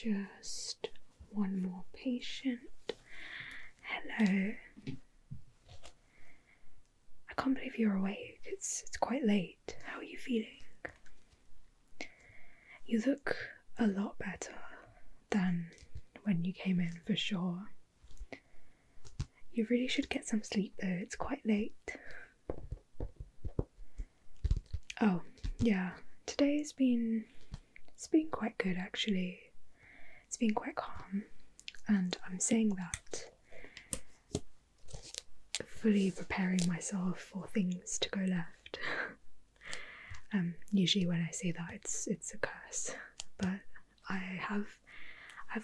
Just one more patient. Hello. I can't believe you're awake. It's quite late. How are you feeling? You look a lot better than when you came in, for sure. You really should get some sleep though. It's quite late. Oh, yeah. Today's been quite good actually. It's been quite calm, and I'm saying that fully preparing myself for things to go left. Usually when I say that it's a curse, but I have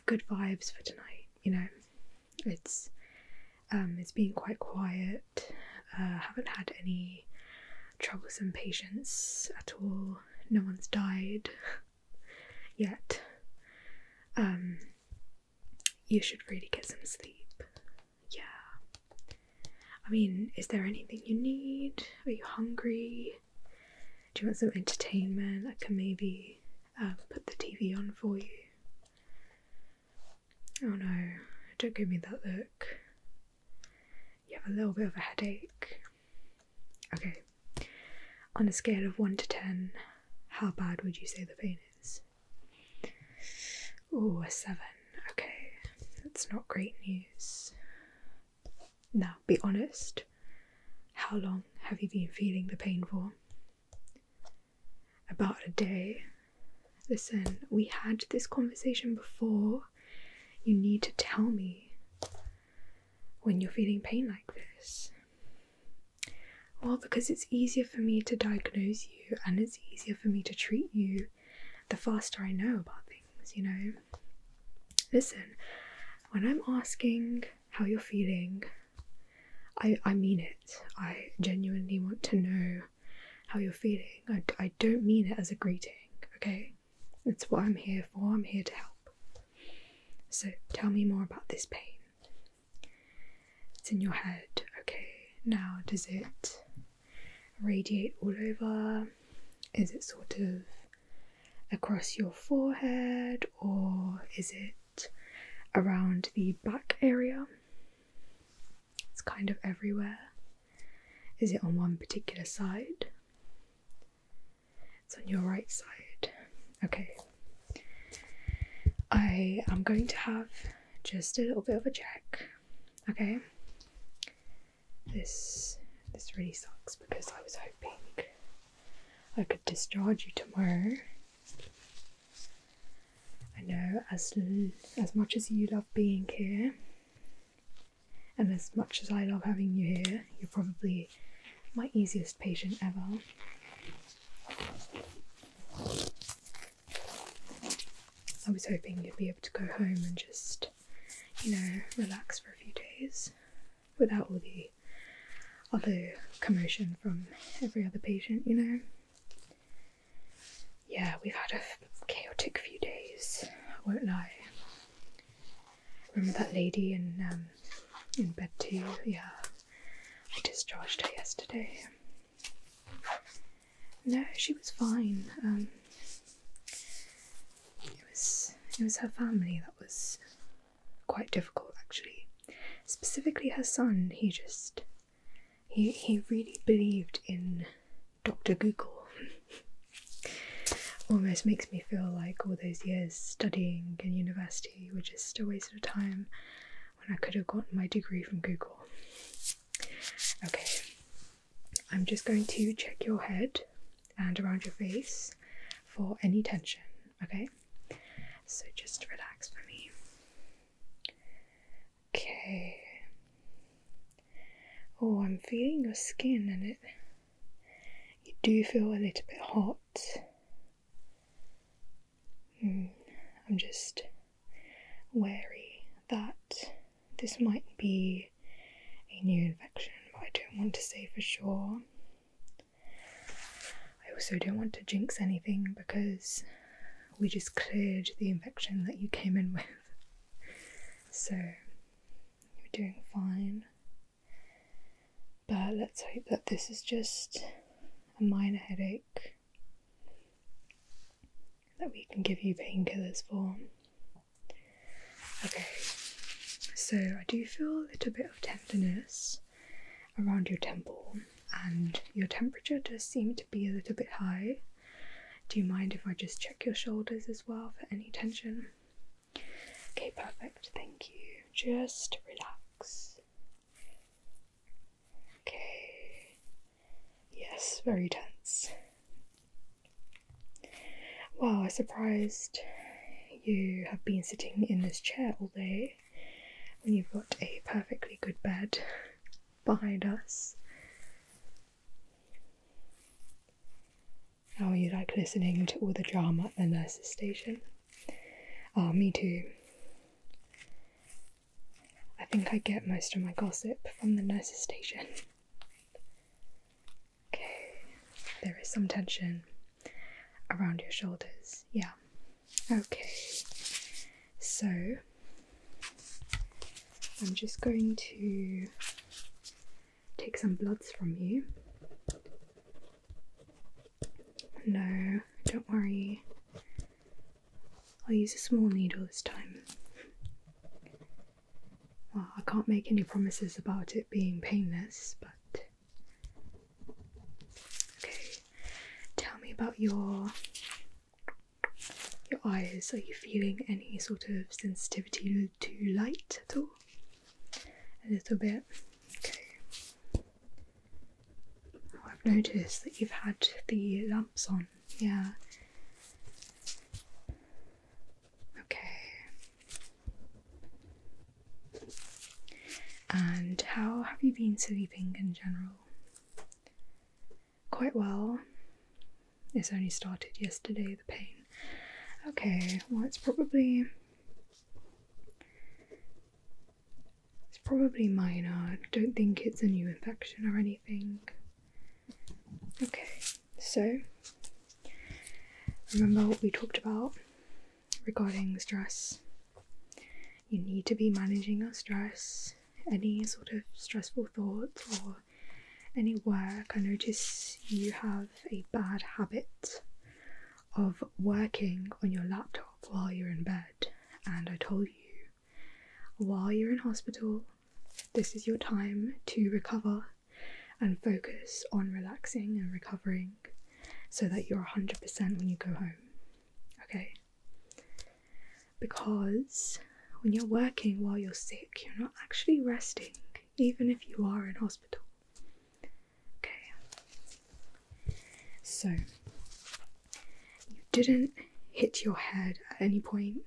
good vibes for tonight, you know. It's been quite quiet. Haven't had any troublesome patients at all. No one's died yet. You should really get some sleep. Yeah. I mean, is there anything you need? Are you hungry? Do you want some entertainment? I can maybe put the TV on for you. Oh no, don't give me that look. You have a little bit of a headache. Okay. On a scale of 1 to 10, how bad would you say the pain is? Oh, a 7. Okay. That's not great news. Now, be honest. How long have you been feeling the pain for? About a day. Listen, we had this conversation before. You need to tell me when you're feeling pain like this. Well, because it's easier for me to diagnose you and it's easier for me to treat you the faster I know about things, you know? Listen, when I'm asking how you're feeling, I mean it. I genuinely want to know how you're feeling. I don't mean it as a greeting, okay? That's what I'm here for. I'm here to help. So tell me more about this pain. It's in your head, okay? Now, does it radiate all over? Is it sort of across your forehead, or is it around the back area? It's kind of everywhere. Is it on one particular side? It's on your right side. Okay. I am going to have just a little bit of a check. Okay. This really sucks because I was hoping I could discharge you tomorrow. I know as much as you love being here, and as much as I love having you here, you're probably my easiest patient ever. I was hoping you'd be able to go home and just, you know, relax for a few days without all the other commotion from every other patient, you know. Yeah, we've had a chaotic few days, I won't lie. Remember that lady in bed too? Yeah, I discharged her yesterday. No, she was fine. It was her family that was quite difficult, actually. Specifically her son. He really believed in Dr. Google. Almost makes me feel like all those years studying in university were just a waste of time when I could have gotten my degree from Google. Okay, I'm just going to check your head and around your face for any tension, okay? So just relax for me. Okay. Oh, I'm feeling your skin and you do feel a little bit hot. I'm just wary that this might be a new infection, but I don't want to say for sure. I also don't want to jinx anything because we just cleared the infection that you came in with. So, you're doing fine. But let's hope that this is just a minor headache that we can give you painkillers for. Okay, so I do feel a little bit of tenderness around your temple, and your temperature does seem to be a little bit high. Do you mind if I just check your shoulders as well for any tension? Okay, perfect, thank you. Just relax. Okay. Yes, very tense. Wow, I'm surprised you have been sitting in this chair all day when you've got a perfectly good bed behind us. How are you like listening to all the drama at the nurse's station? Oh, me too. I think I get most of my gossip from the nurse's station. Okay, there is some tension around your shoulders. Yeah. Okay, so I'm just going to take some bloods from you. No, don't worry. I'll use a small needle this time. Well, I can't make any promises about it being painless, but... Okay, tell me about your eyes. Are you feeling any sort of sensitivity to light at all? A little bit? Okay. Oh, I've noticed that you've had the lamps on. Yeah. And how have you been sleeping in general? Quite well. It's only started yesterday, the pain. Okay, well it's probably minor. I don't think it's a new infection or anything. Okay, so remember what we talked about regarding stress. You need to be managing your stress. Any sort of stressful thoughts or any work. I notice you have a bad habit of working on your laptop while you're in bed, and I told you, while you're in hospital, this is your time to recover and focus on relaxing and recovering so that you're 100% when you go home, okay? Because when you're working while you're sick, you're not actually resting, even if you are in hospital. Okay. So, you didn't hit your head at any point.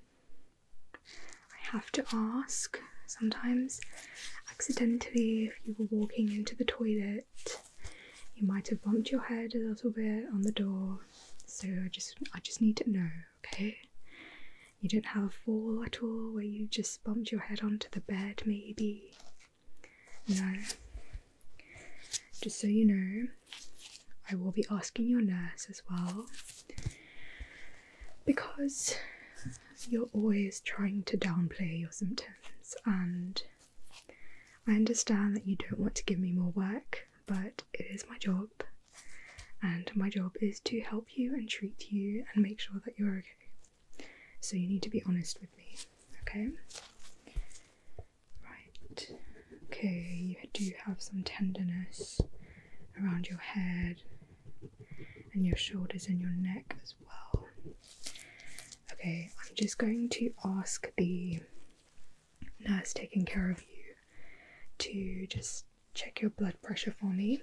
I have to ask, sometimes accidentally, if you were walking into the toilet, you might have bumped your head a little bit on the door. So I just need to know, okay? You didn't have a fall at all where you just bumped your head onto the bed, maybe? No. Just so you know, I will be asking your nurse as well, because you're always trying to downplay your symptoms, and I understand that you don't want to give me more work, but it is my job, and my job is to help you and treat you and make sure that you're okay. So you need to be honest with me, okay? Right. Okay, you do have some tenderness around your head and your shoulders and your neck as well. Okay, I'm just going to ask the nurse taking care of you to just check your blood pressure for me,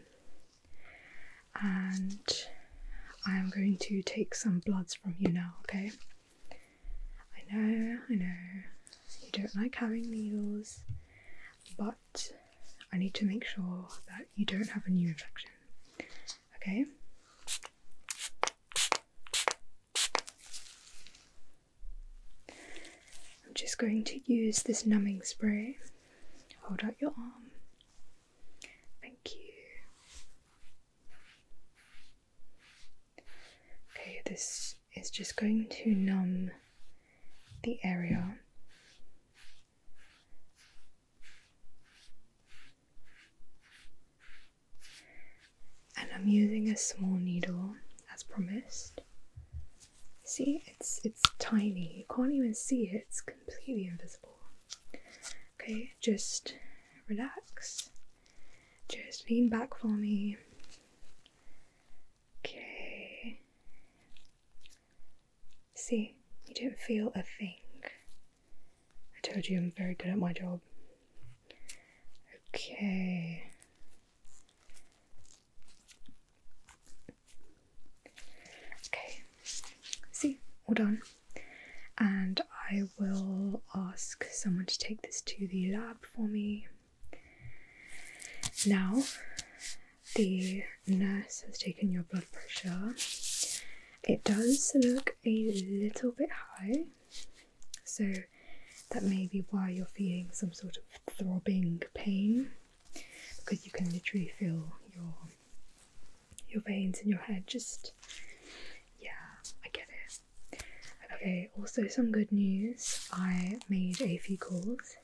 and I am going to take some bloods from you now, okay? I know, you don't like having needles, but I need to make sure that you don't have a new infection, okay? I'm just going to use this numbing spray. Hold out your arm. Thank you. Okay, this is just going to numb the area. And I'm using a small needle as promised. See, it's tiny. You can't even see it. It's completely invisible. Okay, just relax. Just lean back for me. Okay. See, you didn't feel a thing. I told you I'm very good at my job. Okay. Okay. See, all done. And I will ask someone to take this to the lab for me. Now, the nurse has taken your blood pressure. It does look a little bit high, so that may be why you're feeling some sort of throbbing pain, because you can literally feel your veins in your head just, yeah, I get it. Okay, also some good news. I made a few calls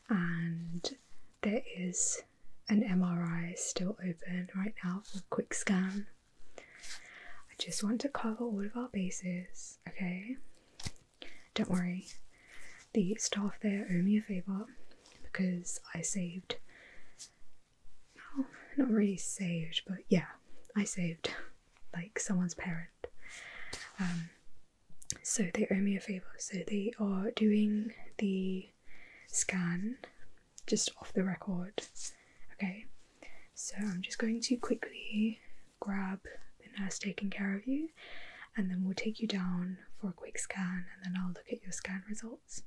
and there is an MRI still open right now for a quick scan. I just want to cover all of our bases, okay? Don't worry, the staff there owe me a favour because I saved, well, not really saved, but yeah, I saved like someone's parent. So they owe me a favour, so they are doing the scan just off the record. Okay, so I'm just going to quickly grab the nurse taking care of you, and then we'll take you down for a quick scan, and then I'll look at your scan results.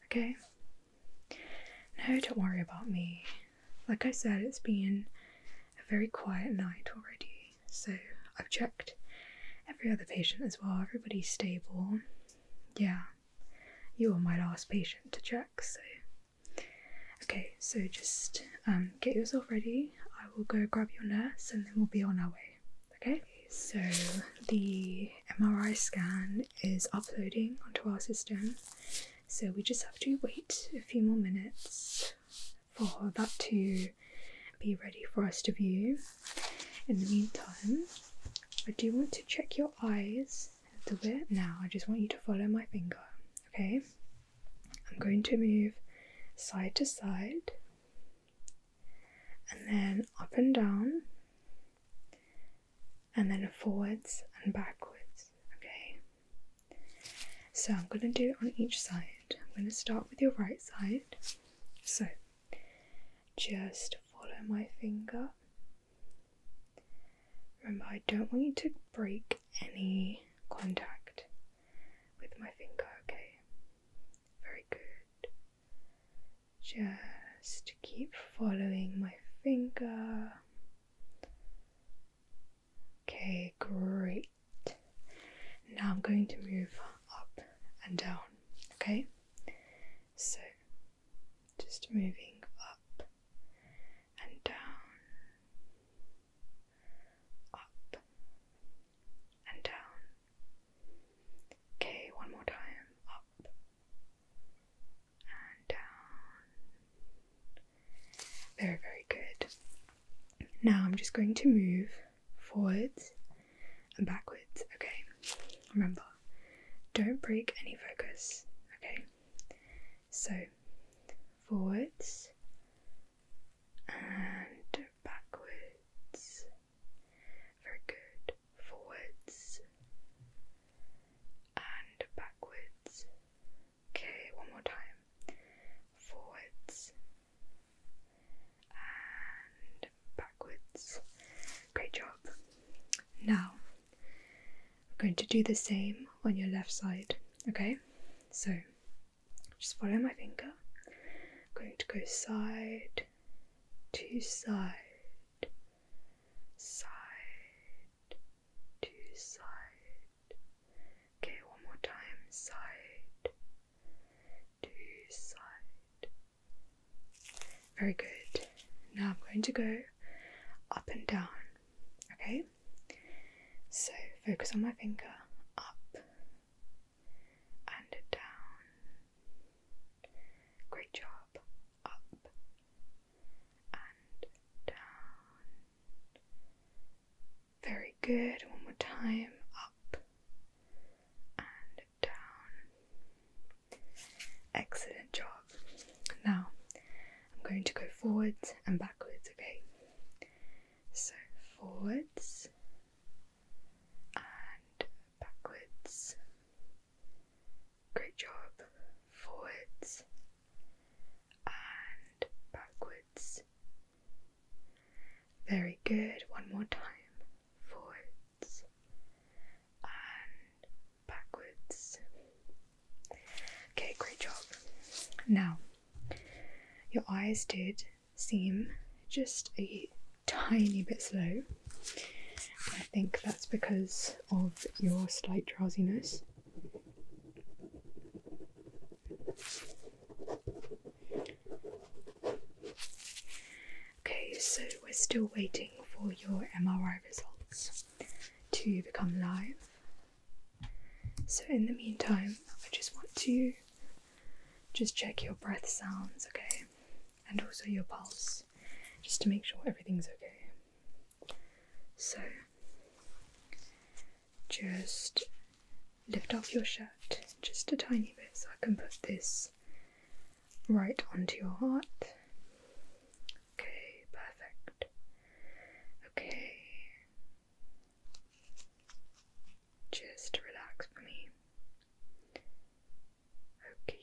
Okay? No, don't worry about me. Like I said, it's been a very quiet night already, so I've checked every other patient as well. Everybody's stable. Yeah, you were my last patient to check, so okay, so just get yourself ready. I will go grab your nurse and then we'll be on our way. Okay, so the MRI scan is uploading onto our system, so we just have to wait a few more minutes for that to be ready for us to view. In the meantime, I do want to check your eyes a little bit. Now I just want you to follow my finger, okay? I'm going to move side to side and then up and down and then forwards and backwards, okay? So I'm going to do it on each side. I'm going to start with your right side. So just follow my finger. Remember, I don't want you to break any contact with my finger, okay? Very good. Just keep following my finger. Okay, great. Now I'm going to move up and down, okay? So, just moving up and down, up and down. Okay, one more time, up and down. Very, very good. Now I'm just going to move forwards and backwards, okay? Remember, don't break any focus, okay? So, forwards and backwards. Very good. Forwards and backwards. Okay, one more time. Forwards and backwards. Great job. Now, we're going to do the same on your left side, okay? So, just follow my finger. I'm going to go side to side, side to side. Okay, one more time. Side to side. Very good. Now I'm going to go up and down, okay? So focus on my finger, up and down. Great job. Up and down. Very good. One more time. Up and down. Excellent job. Now forwards and backwards, okay? So forwards and backwards. Great job. Forwards and backwards. Very good. One more time. Forwards and backwards. Okay, great job. Now, your eyes did seem just a tiny bit slow. I think that's because of your slight drowsiness. Okay, so we're still waiting for your MRI results to become live. So in the meantime, I just want to check your breath sounds, okay? And also your pulse, just to make sure everything's okay. So just lift up your shirt just a tiny bit so I can put this right onto your heart. Okay, perfect. Okay, just relax for me. Okay.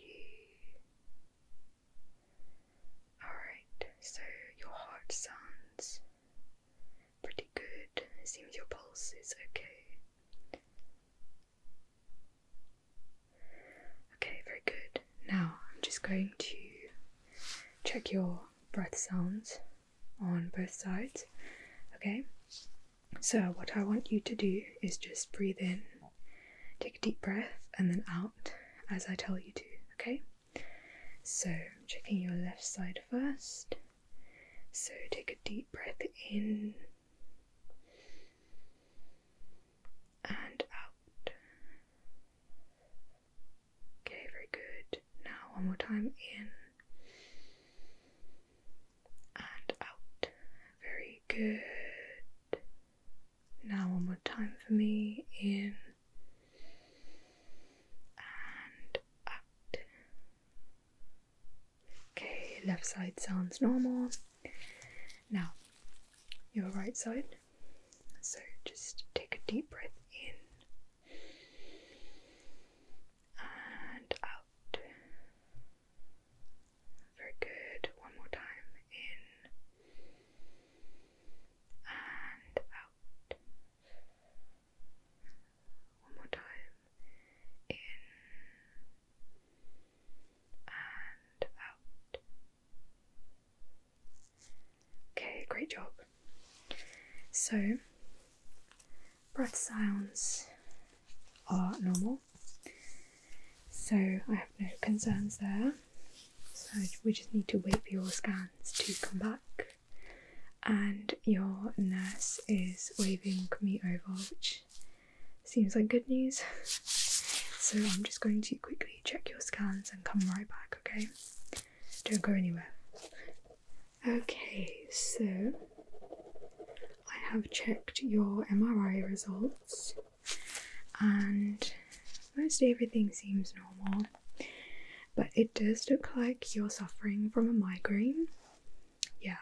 Alright, so your heart sounds pretty good. It seems your pulse is okay. Okay, very good. Now I'm just going to check your breath sounds on both sides. Okay, so what I want you to do is just breathe in, take a deep breath, and then out as I tell you to, okay? So checking your left side first. So take a deep breath in and out. Okay, very good. Now one more time, in and out. Very good. Now one more time for me, in and out. Okay, left side sounds normal. Now your right side. So just take a deep breath in and out. Very good. One more time, in and out. One more time, in and out. Okay, great job. So, breath sounds are normal, so I have no concerns there. So we just need to wait for your scans to come back, and your nurse is waving me over, which seems like good news. So I'm just going to quickly check your scans and come right back, okay? Don't go anywhere. Okay, so I have checked your MRI results and mostly everything seems normal, but it does look like you're suffering from a migraine. Yeah,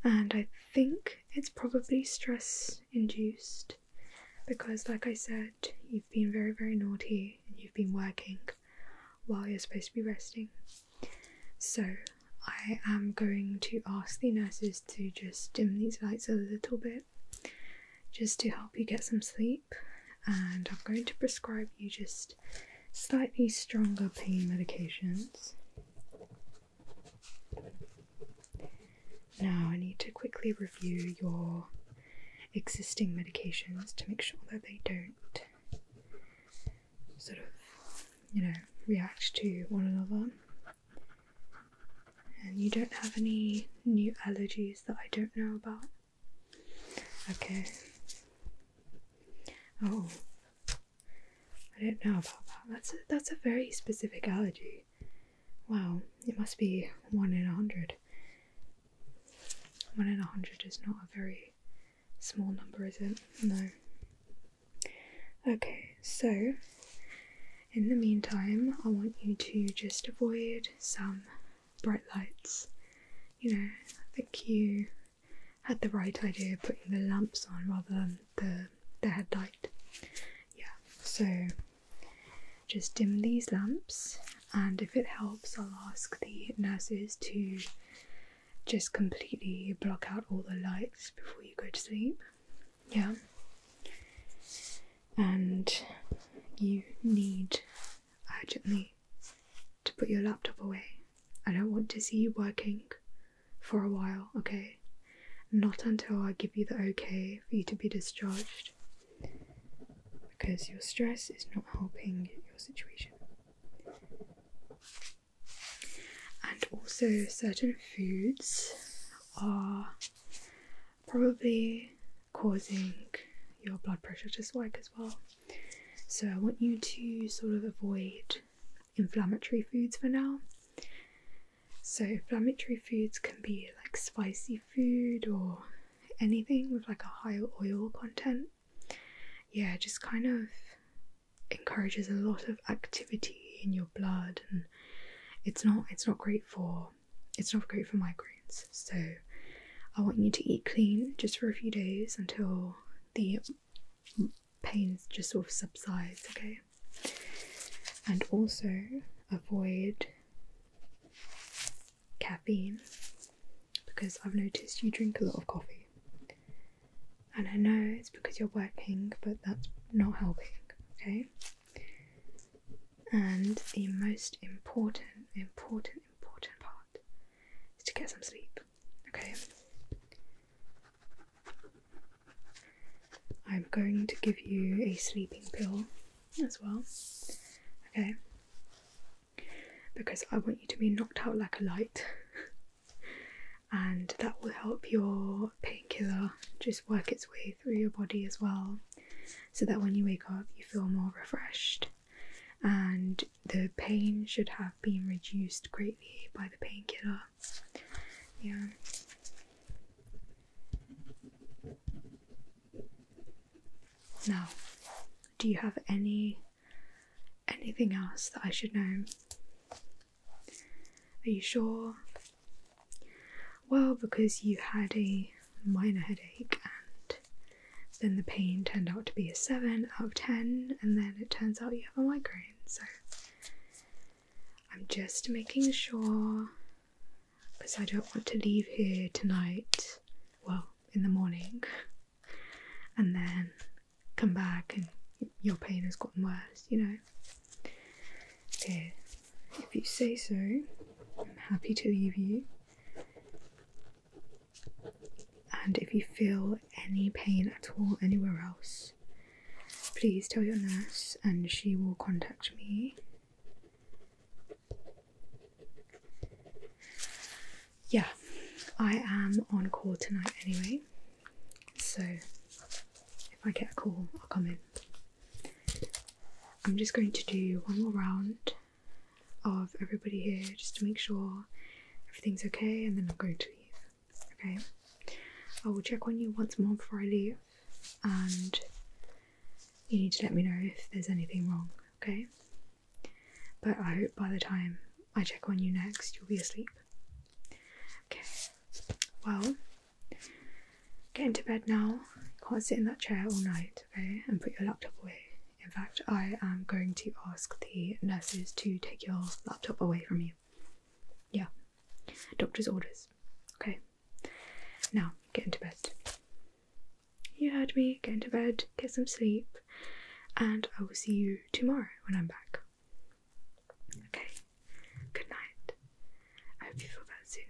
and I think it's probably stress induced because, like I said, you've been very, very naughty and you've been working while you're supposed to be resting. So I am going to ask the nurses to just dim these lights a little bit just to help you get some sleep, and I'm going to prescribe you just slightly stronger pain medications. Now I need to quickly review your existing medications to make sure that they don't sort of, react to one another. And you don't have any new allergies that I don't know about? Okay. Oh, I don't know about that. That's a very specific allergy. Wow, it must be 1 in 100. 1 in 100 is not a very small number, is it? No. Okay, so in the meantime, I want you to just avoid some bright lights I think you had the right idea putting the lamps on rather than the headlight. Yeah, so just dim these lamps, and if it helps, I'll ask the nurses to just completely block out all the lights before you go to sleep. Yeah. And you need urgently to put your laptop away. I don't want to see you working for a while, okay? Not until I give you the okay for you to be discharged, because your stress is not helping your situation. And also, certain foods are probably causing your blood pressure to spike as well. So I want you to sort of avoid inflammatory foods for now. So inflammatory foods can be like spicy food or anything with like a higher oil content. Yeah, it just kind of encourages a lot of activity in your blood, and it's not great for migraines. So I want you to eat clean just for a few days until the pain just sort of subsides, okay? And also avoid caffeine, because I've noticed you drink a lot of coffee, and I know it's because you're working, but that's not helping, okay? And the most important part is to get some sleep, okay? I'm going to give you a sleeping pill as well, okay? Because I want you to be knocked out like a light, and that will help your painkiller just work its way through your body as well, so that when you wake up you feel more refreshed, and the pain should have been reduced greatly by the painkiller. Yeah. Now, do you have anything else that I should know? Are you sure? Well, because you had a minor headache and then the pain turned out to be a 7 out of 10, and then it turns out you have a migraine. So I'm just making sure, because I don't want to leave here tonight, well, in the morning, and then come back and your pain has gotten worse, you know? Okay, if you say so, I'm happy to leave you. And if you feel any pain at all anywhere else, please tell your nurse and she will contact me. Yeah, I am on call tonight anyway, so if I get a call, I'll come in. I'm just going to do one more round of everybody here just to make sure everything's okay, and then I'm going to leave, okay? I will check on you once more before I leave, and you need to let me know if there's anything wrong, okay? But I hope by the time I check on you next, you'll be asleep. Okay, well, get into bed now. You can't sit in that chair all night, okay? And put your laptop away. In fact, I am going to ask the nurses to take your laptop away from you. Yeah, doctor's orders, okay? Now, get into bed. You heard me, get into bed, get some sleep, and I will see you tomorrow when I'm back. Okay, good night. I hope you feel better soon.